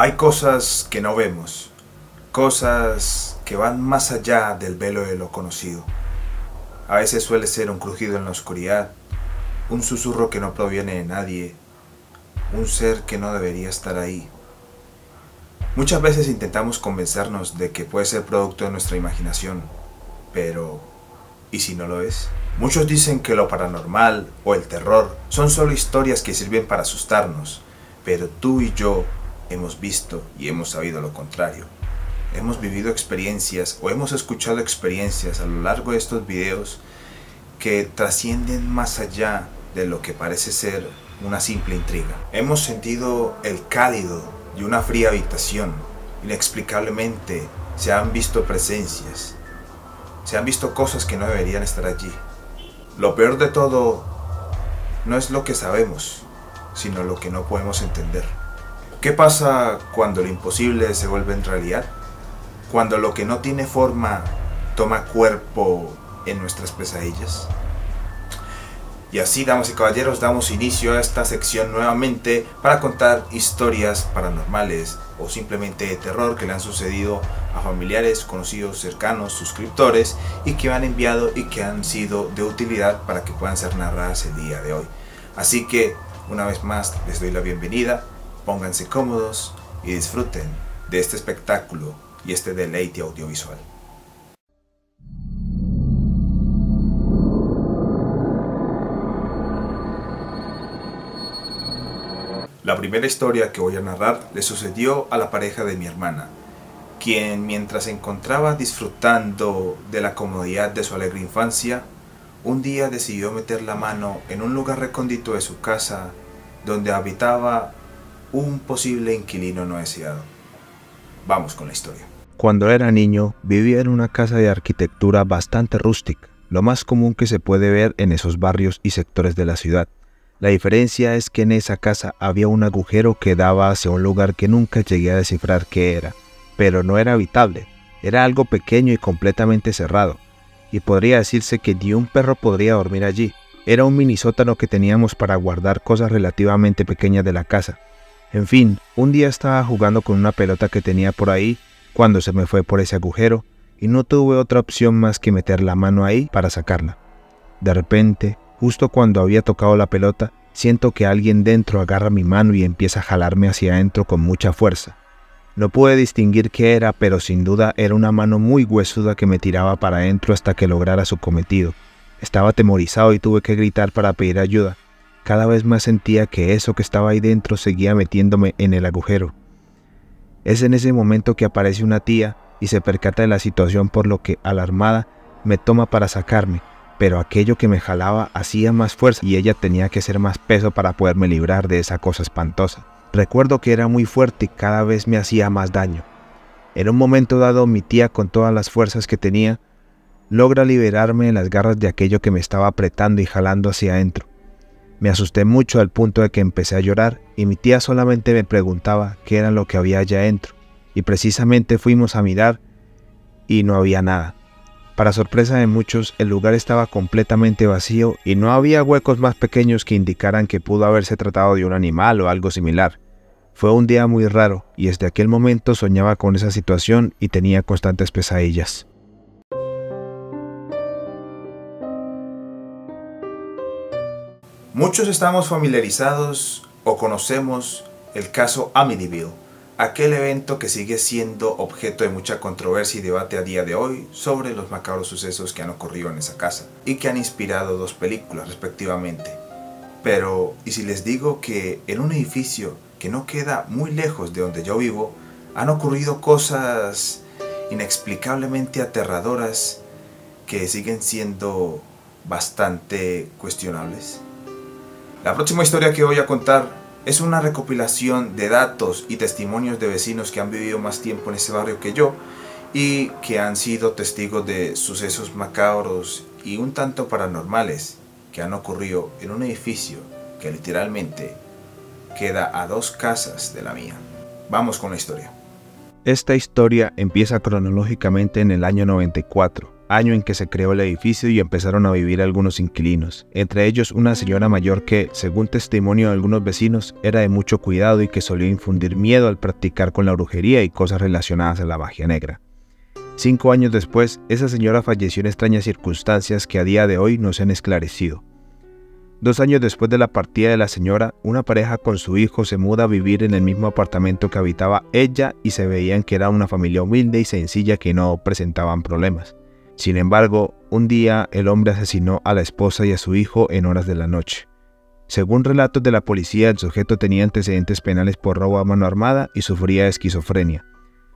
Hay cosas que no vemos, cosas que van más allá del velo de lo conocido. A veces suele ser un crujido en la oscuridad, un susurro que no proviene de nadie, un ser que no debería estar ahí. Muchas veces intentamos convencernos de que puede ser producto de nuestra imaginación, pero ¿y si no lo es? Muchos dicen que lo paranormal o el terror son solo historias que sirven para asustarnos, pero tú y yo hemos visto y hemos sabido lo contrario. Hemos vivido experiencias o hemos escuchado experiencias a lo largo de estos videos que trascienden más allá de lo que parece ser una simple intriga. Hemos sentido el cálido de una fría habitación. Inexplicablemente se han visto presencias, se han visto cosas que no deberían estar allí. Lo peor de todo no es lo que sabemos, sino lo que no podemos entender. ¿Qué pasa cuando lo imposible se vuelve en realidad? Cuando lo que no tiene forma toma cuerpo en nuestras pesadillas. Y así, damas y caballeros, damos inicio a esta sección nuevamente para contar historias paranormales o simplemente de terror que le han sucedido a familiares, conocidos, cercanos, suscriptores y que me han enviado y que han sido de utilidad para que puedan ser narradas el día de hoy. Así que, una vez más, les doy la bienvenida, pónganse cómodos y disfruten de este espectáculo y este deleite audiovisual. La primera historia que voy a narrar le sucedió a la pareja de mi hermana, quien mientras se encontraba disfrutando de la comodidad de su alegre infancia, un día decidió meter la mano en un lugar recóndito de su casa donde habitaba un posible inquilino no deseado. Vamos con la historia. Cuando era niño, vivía en una casa de arquitectura bastante rústica, lo más común que se puede ver en esos barrios y sectores de la ciudad. La diferencia es que en esa casa había un agujero que daba hacia un lugar que nunca llegué a descifrar qué era, pero no era habitable, era algo pequeño y completamente cerrado, y podría decirse que ni un perro podría dormir allí. Era un mini sótano que teníamos para guardar cosas relativamente pequeñas de la casa. En fin, un día estaba jugando con una pelota que tenía por ahí cuando se me fue por ese agujero y no tuve otra opción más que meter la mano ahí para sacarla. De repente, justo cuando había tocado la pelota, siento que alguien dentro agarra mi mano y empieza a jalarme hacia adentro con mucha fuerza. No pude distinguir qué era, pero sin duda era una mano muy huesuda que me tiraba para adentro hasta que lograra su cometido. Estaba atemorizado y tuve que gritar para pedir ayuda. Cada vez más sentía que eso que estaba ahí dentro seguía metiéndome en el agujero. Es en ese momento que aparece una tía y se percata de la situación, por lo que, alarmada, me toma para sacarme, pero aquello que me jalaba hacía más fuerza y ella tenía que hacer más peso para poderme librar de esa cosa espantosa. Recuerdo que era muy fuerte y cada vez me hacía más daño. En un momento dado, mi tía, con todas las fuerzas que tenía, logra liberarme de las garras de aquello que me estaba apretando y jalando hacia adentro. Me asusté mucho al punto de que empecé a llorar y mi tía solamente me preguntaba qué era lo que había allá adentro, y precisamente fuimos a mirar y no había nada. Para sorpresa de muchos, el lugar estaba completamente vacío y no había huecos más pequeños que indicaran que pudo haberse tratado de un animal o algo similar. Fue un día muy raro y desde aquel momento soñaba con esa situación y tenía constantes pesadillas. Muchos estamos familiarizados o conocemos el caso Amityville, aquel evento que sigue siendo objeto de mucha controversia y debate a día de hoy sobre los macabros sucesos que han ocurrido en esa casa y que han inspirado 2 películas respectivamente. Pero, ¿y si les digo que en un edificio que no queda muy lejos de donde yo vivo han ocurrido cosas inexplicablemente aterradoras que siguen siendo bastante cuestionables? La próxima historia que voy a contar es una recopilación de datos y testimonios de vecinos que han vivido más tiempo en ese barrio que yo y que han sido testigos de sucesos macabros y un tanto paranormales que han ocurrido en un edificio que literalmente queda a 2 casas de la mía. Vamos con la historia. Esta historia empieza cronológicamente en el año 94. año en que se creó el edificio y empezaron a vivir algunos inquilinos, entre ellos una señora mayor que, según testimonio de algunos vecinos, era de mucho cuidado y que solía infundir miedo al practicar con la brujería y cosas relacionadas a la magia negra. 5 años después, esa señora falleció en extrañas circunstancias que a día de hoy no se han esclarecido. 2 años después de la partida de la señora, una pareja con su hijo se muda a vivir en el mismo apartamento que habitaba ella y se veían que era una familia humilde y sencilla que no presentaban problemas. Sin embargo, un día el hombre asesinó a la esposa y a su hijo en horas de la noche. Según relatos de la policía, el sujeto tenía antecedentes penales por robo a mano armada y sufría de esquizofrenia.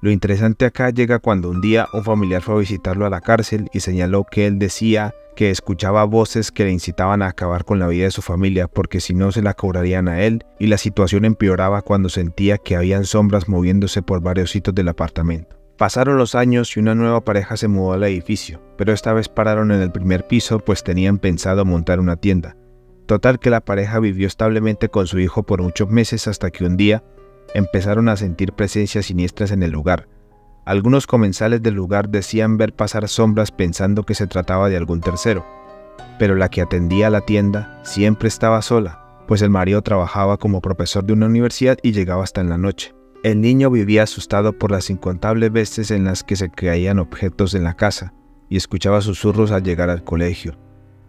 Lo interesante acá llega cuando un día un familiar fue a visitarlo a la cárcel y señaló que él decía que escuchaba voces que le incitaban a acabar con la vida de su familia porque si no se la cobrarían a él, y la situación empeoraba cuando sentía que habían sombras moviéndose por varios sitios del apartamento. Pasaron los años y una nueva pareja se mudó al edificio, pero esta vez pararon en el primer piso pues tenían pensado montar una tienda. Total que la pareja vivió establemente con su hijo por muchos meses hasta que un día empezaron a sentir presencias siniestras en el lugar. Algunos comensales del lugar decían ver pasar sombras pensando que se trataba de algún tercero, pero la que atendía a la tienda siempre estaba sola, pues el marido trabajaba como profesor de una universidad y llegaba hasta en la noche. El niño vivía asustado por las incontables veces en las que se caían objetos en la casa y escuchaba susurros al llegar al colegio.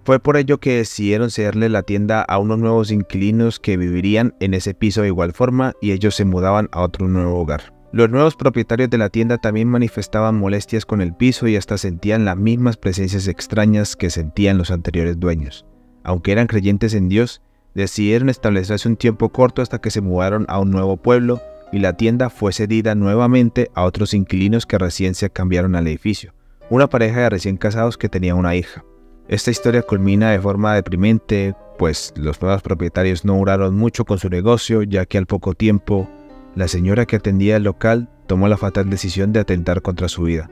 Fue por ello que decidieron cederle la tienda a unos nuevos inquilinos que vivirían en ese piso de igual forma y ellos se mudaban a otro nuevo hogar. Los nuevos propietarios de la tienda también manifestaban molestias con el piso y hasta sentían las mismas presencias extrañas que sentían los anteriores dueños. Aunque eran creyentes en Dios, decidieron establecerse un tiempo corto hasta que se mudaron a un nuevo pueblo y la tienda fue cedida nuevamente a otros inquilinos que recién se cambiaron al edificio, una pareja de recién casados que tenía una hija. Esta historia culmina de forma deprimente, pues los nuevos propietarios no duraron mucho con su negocio, ya que al poco tiempo la señora que atendía el local tomó la fatal decisión de atentar contra su vida,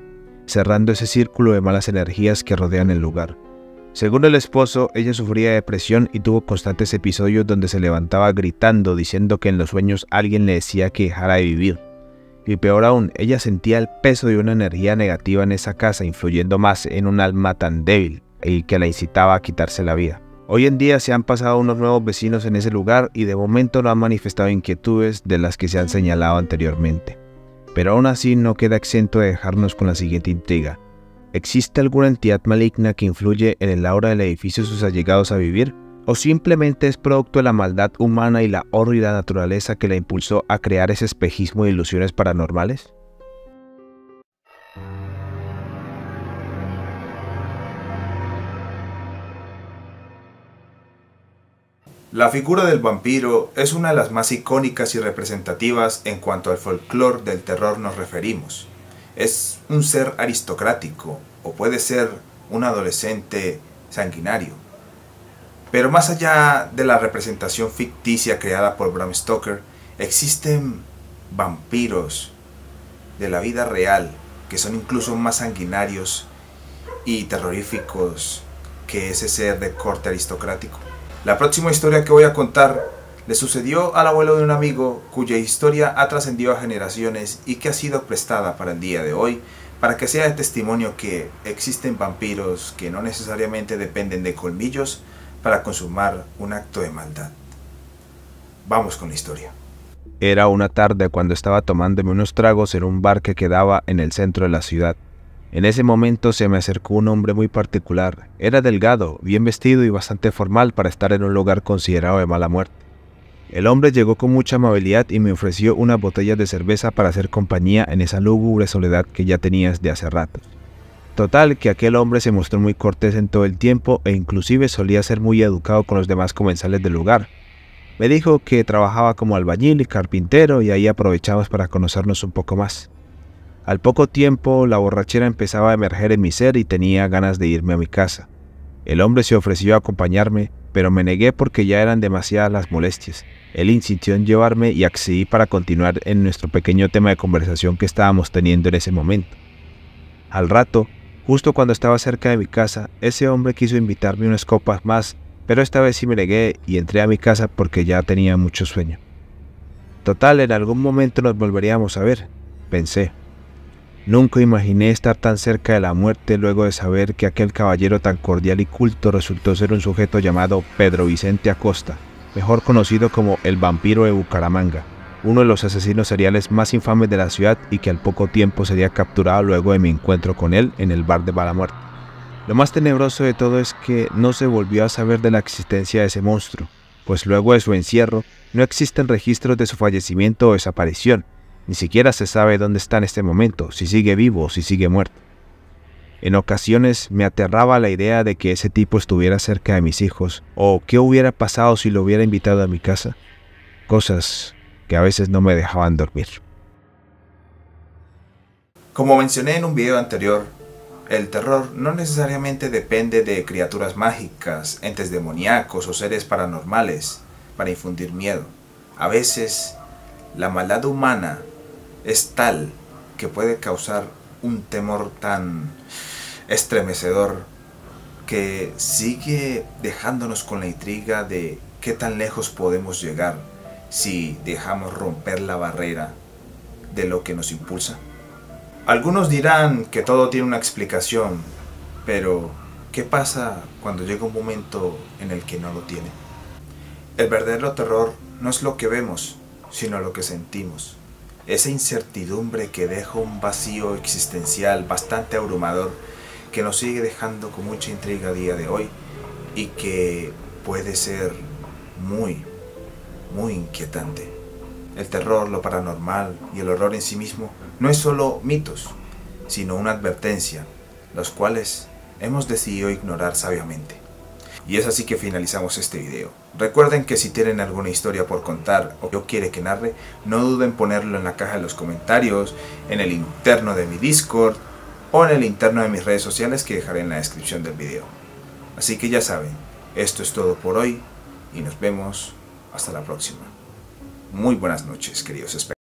cerrando ese círculo de malas energías que rodean el lugar. Según el esposo, ella sufría de depresión y tuvo constantes episodios donde se levantaba gritando, diciendo que en los sueños alguien le decía que dejara de vivir. Y peor aún, ella sentía el peso de una energía negativa en esa casa, influyendo más en un alma tan débil y que la incitaba a quitarse la vida. Hoy en día se han pasado unos nuevos vecinos en ese lugar y de momento no han manifestado inquietudes de las que se han señalado anteriormente. Pero aún así no queda exento de dejarnos con la siguiente intriga. ¿Existe alguna entidad maligna que influye en el aura del edificio sus allegados a vivir? ¿O simplemente es producto de la maldad humana y la hórrida naturaleza que la impulsó a crear ese espejismo de ilusiones paranormales? La figura del vampiro es una de las más icónicas y representativas en cuanto al folclore del terror nos referimos. Es un ser aristocrático o puede ser un adolescente sanguinario. Pero más allá de la representación ficticia creada por Bram Stoker, existen vampiros de la vida real que son incluso más sanguinarios y terroríficos que ese ser de corte aristocrático. La próxima historia que voy a contar le sucedió al abuelo de un amigo cuya historia ha trascendido a generaciones y que ha sido prestada para el día de hoy para que sea de testimonio que existen vampiros que no necesariamente dependen de colmillos para consumar un acto de maldad. Vamos con la historia. Era una tarde cuando estaba tomándome unos tragos en un bar que quedaba en el centro de la ciudad. En ese momento se me acercó un hombre muy particular. Era delgado, bien vestido y bastante formal para estar en un lugar considerado de mala muerte. El hombre llegó con mucha amabilidad y me ofreció unas botellas de cerveza para hacer compañía en esa lúgubre soledad que ya tenía desde hace rato. Total, que aquel hombre se mostró muy cortés en todo el tiempo e inclusive solía ser muy educado con los demás comensales del lugar. Me dijo que trabajaba como albañil y carpintero y ahí aprovechamos para conocernos un poco más. Al poco tiempo, la borrachera empezaba a emerger en mi ser y tenía ganas de irme a mi casa. El hombre se ofreció a acompañarme, pero me negué porque ya eran demasiadas las molestias. Él insistió en llevarme y accedí para continuar en nuestro pequeño tema de conversación que estábamos teniendo en ese momento. Al rato, justo cuando estaba cerca de mi casa, ese hombre quiso invitarme unas copas más, pero esta vez sí me negué y entré a mi casa porque ya tenía mucho sueño. Total, en algún momento nos volveríamos a ver, pensé. Nunca imaginé estar tan cerca de la muerte luego de saber que aquel caballero tan cordial y culto resultó ser un sujeto llamado Pedro Vicente Acosta, mejor conocido como el vampiro de Bucaramanga, uno de los asesinos seriales más infames de la ciudad y que al poco tiempo sería capturado luego de mi encuentro con él en el bar de Mala Muerte. Lo más tenebroso de todo es que no se volvió a saber de la existencia de ese monstruo, pues luego de su encierro no existen registros de su fallecimiento o desaparición, ni siquiera se sabe dónde está en este momento, si sigue vivo o si sigue muerto. En ocasiones me aterraba la idea de que ese tipo estuviera cerca de mis hijos, o qué hubiera pasado si lo hubiera invitado a mi casa, cosas que a veces no me dejaban dormir. Como mencioné en un video anterior, el terror no necesariamente depende de criaturas mágicas, entes demoníacos o seres paranormales para infundir miedo. A veces, la maldad humana es tal que puede causar un temor tan estremecedor que sigue dejándonos con la intriga de qué tan lejos podemos llegar si dejamos romper la barrera de lo que nos impulsa. Algunos dirán que todo tiene una explicación, pero ¿qué pasa cuando llega un momento en el que no lo tiene? El verdadero terror no es lo que vemos, sino lo que sentimos. Esa incertidumbre que deja un vacío existencial bastante abrumador que nos sigue dejando con mucha intriga a día de hoy y que puede ser muy inquietante. El terror, lo paranormal y el horror en sí mismo no es solo mitos, sino una advertencia, los cuales hemos decidido ignorar sabiamente. Y es así que finalizamos este video. Recuerden que si tienen alguna historia por contar o que quiere que narre, no duden en ponerlo en la caja de los comentarios, en el interno de mi Discord o en el interno de mis redes sociales que dejaré en la descripción del video. Así que ya saben, esto es todo por hoy y nos vemos hasta la próxima. Muy buenas noches, queridos espectadores.